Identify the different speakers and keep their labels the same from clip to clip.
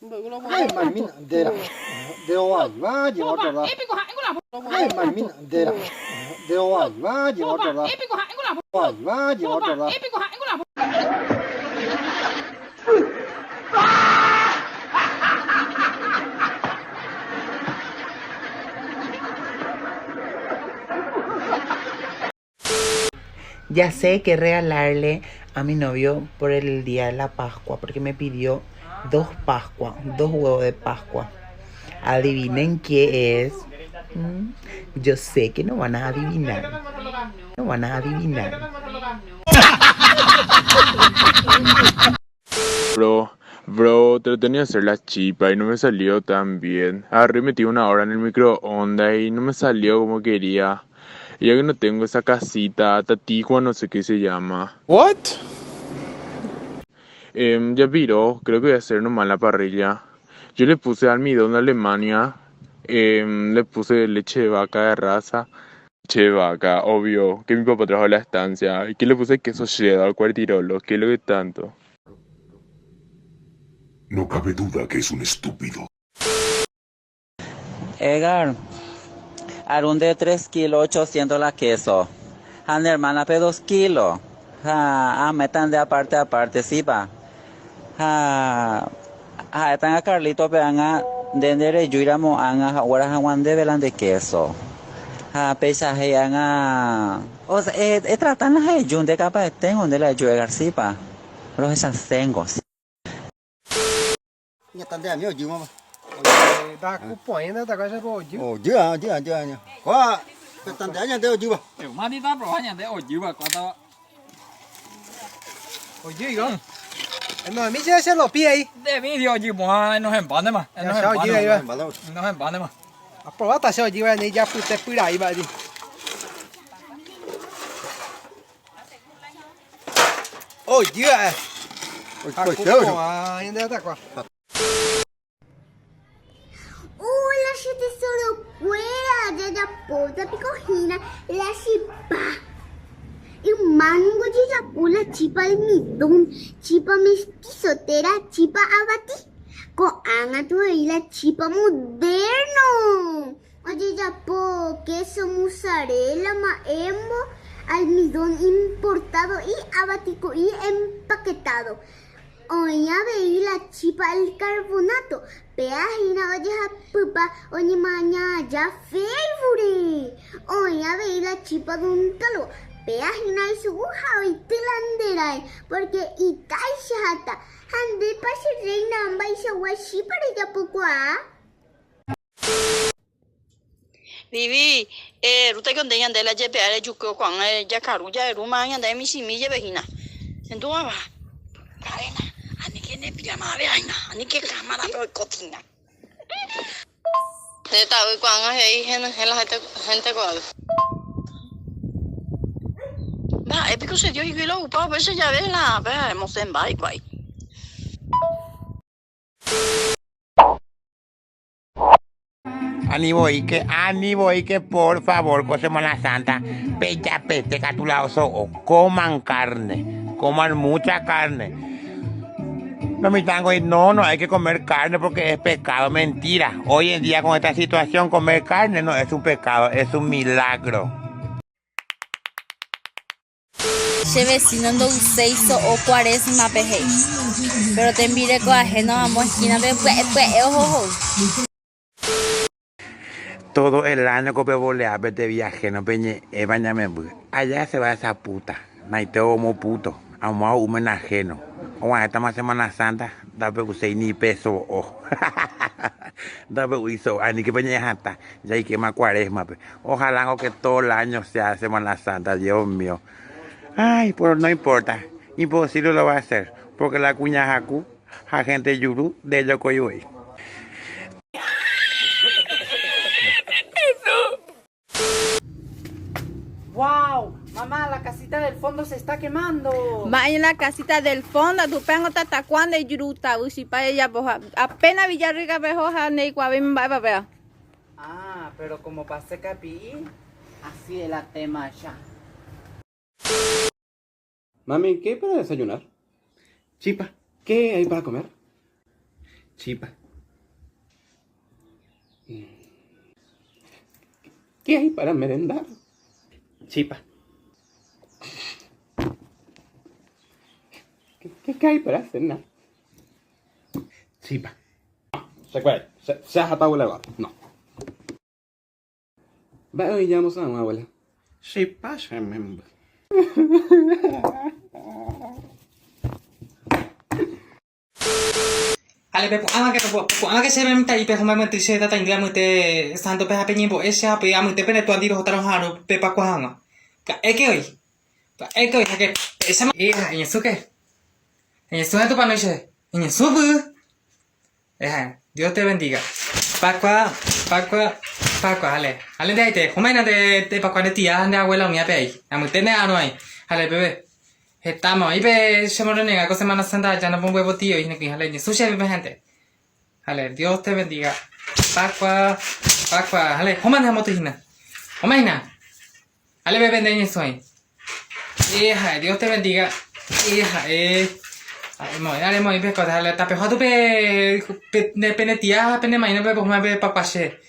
Speaker 1: Ai, marmina dera. Deu vai, de outro lá. Ai, marmina dera. Deu vai, de outro lá. Vai, de outro lá.
Speaker 2: Ya sé qué regalarle a mi novio por el día de la Pascua, porque me pidió 2 Pascuas, 2 huevos de Pascua. Adivinen qué es. Yo sé que no van a adivinar. No van a adivinar.
Speaker 3: Bro, traté de hacer la chipa y no me salió tan bien. Agarré y metí 1 hora en el microondas y no me salió como quería. Y ya que no tengo esa casita, tatigua, no sé qué se llama.
Speaker 4: What?
Speaker 3: Ya viró, creo que voy a hacer nomás la parrilla. Yo le puse almidón de Alemania, le puse leche de vaca de raza. Leche de vaca, obvio, que mi papá trajo a la estancia. Y que le puse queso cheddar, cuartirolo, que es lo que tanto.
Speaker 5: No cabe duda que es un estúpido.
Speaker 6: Edgar, Arun de 3 kilos 800 la queso. Han hermana pe 2 kilos. Metan de aparte, sí pa. Están a Carlito pe anga dendere yuiramo anga ahora han de velan de queso. Peisaje anga. O sea, tratan la yun de capa tengo de la yuegar sí pa. Los esas tengo.
Speaker 1: Nhà tante à, miêu dữ mà.
Speaker 4: Da cupom ainda, da já vou de.
Speaker 1: Ồ, dữ à, dữ à, dữ à nhỉ. Quá, cái tante nhà tao dữ mà.
Speaker 7: Mà đi ta bảo nhà đấy ở dưới và có tao.
Speaker 4: Ôi dữ không? Em nói mi chơi xe lò pi ấy.
Speaker 7: Để mi thì ở dưới mà nó hem bán đấy mà. Nó hem bán đấy mà. Nó hem bán đấy mà.
Speaker 4: À, prova tá xe dữ vậy, này já phụ por aí vậy đi. Ôi dữ à. Da cupom ainda tá qua.
Speaker 8: Hola, gente solo fuera de la puta picojina, la chipa. Y un mango de la pula, chipa almidón, chipa mestizotera, chipa abati. Con anga tu y la chipa moderno. Oye, ya po, queso mozzarella, maembo, almidón importado y abatico y empaquetado. Oye, veí la chipa al carbonato. Peajina, oye, pupa, oye, mañana ya favore. Oye, veí la chipa de un talo. Peajina y su uja y tilandera. Porque itai shata. Hande pase reina amba y shawashi para ya poco
Speaker 9: Vivi, ruta que onde anda la GPR juco con ya carulla ruma anda mi si mi lleve hina. Entonces va. Karena, ani que ne pijama ve aina, ani que cámara pero cocina. Está hoy cuando hay gente cual. Va, épico se dio y lo upa, pues ya ve la, vemos en bike guay.
Speaker 2: Ánimo y que por favor, con Semana Santa, pecha pete catulaoso o coman carne, coman mucha carne. No me tango y no hay que comer carne porque es pecado, mentira. Hoy en día con esta situación comer carne no es un pecado, es un milagro.
Speaker 10: Che vecino ando useiso o cuaresma pejei. Pero te envire con ajeno vamos esquina de ojo.
Speaker 2: Todo el año que volea de viaje, no peñe, bañame. Allá se va esa puta. Naiteo como puto. Amo a un ajeno. O esta más Semana Santa, da pe usei ni peso o. Da pe hizo, ani que peñe hasta. Ya hay que más cuaresma. Ojalá que todo el año sea Semana Santa, Dios mío. Ay, pero no importa. Imposible lo va a hacer. Porque la cuña jacu, la gente yuru, de Yokoyui.
Speaker 11: ¡Wow! Mamá, la casita del fondo se está quemando.
Speaker 10: Va en la casita del fondo, tu pengo tatacuando y yuruta, usipa ella boja. Apenas Villarrica bejoja ne cuavim va a.
Speaker 11: Ah, pero como pasé capi, así es la tema ya.
Speaker 4: Mami, ¿qué hay para desayunar? Chipa, ¿qué hay para comer?
Speaker 12: Chipa. ¿Qué hay para merendar? Chipa. ¿Qué hay para cenar? Chipa. Se puede. Se ha atado la no. Va hoy ya vamos a una abuela. Chipa, se me.
Speaker 13: Ale pe ama que se ven tai pe homa mentri se ta india mute santo pe hapenyi bo ese pe amute pe tu andiro hotaro haro pe pa kwanga ka eke oi que esa en eso tu pa no ise en subu Dios te bendiga Pacua ale de te homa ina de pacua de tía de abuela mía pe ahí amute ne ano ahí ale bebé estamos ahí pe se moronega con Semana Santa ya no pongo huevo tío y que ale ni sushi be gente ale Dios te bendiga Pacua ale homa na moto hina homa ina ale bebé de ni soy hija Dios te bendiga hija ale moi pe cosa ale tape hotu pe de penetia pene maina pe homa pe papase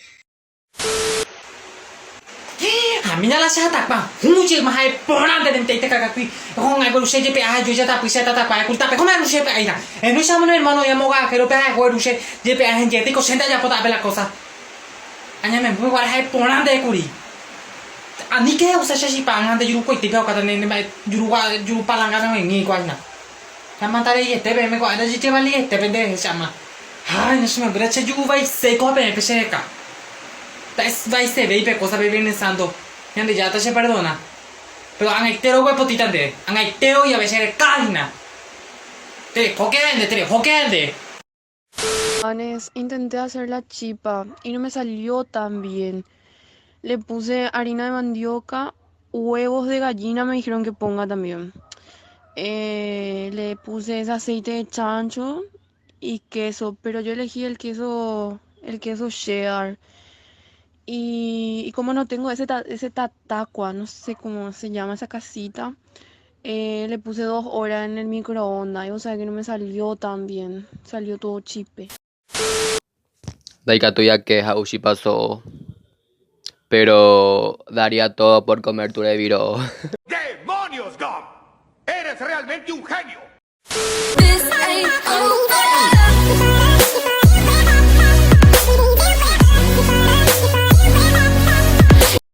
Speaker 13: Mina la sa takpa muji mahai pona de te kakakui hong ai bolu seje pe a jo jata pisa tata pa kulta pe homa ruse pe aina no samano hermano ya moga que lo pe a ho ruse je pe a gente ko senta ya pota pe la cosa anya me bu war hai pona de kuri ani ke usa shashi pa ngande juru ko itiga ka ne juru palanga no ngi ko aina samantare ye te be me ko ada jite vali te pe de sama hai no se me bracha juru vai se ko pe seca vai se ve pe cosa pe viene santo Gente, ya te se perdona. Pero han entero huevo titante. Han entero y a veces carna. Te joquende.
Speaker 14: Anes, intenté hacer la chipa y no me salió tan bien. Le puse harina de mandioca, huevos de gallina me dijeron que ponga también. Le puse ese aceite de chancho y queso, pero yo elegí el queso cheddar. Y como no tengo ese tatacua, no sé cómo se llama esa casita, le puse 2 horas en el microondas y o sea que no me salió tan bien, salió todo chipe.
Speaker 15: Daika tuya que Haushi pasó, pero daría todo por comer tu viro.
Speaker 16: ¡Demonios, Gom! ¡Eres realmente un genio!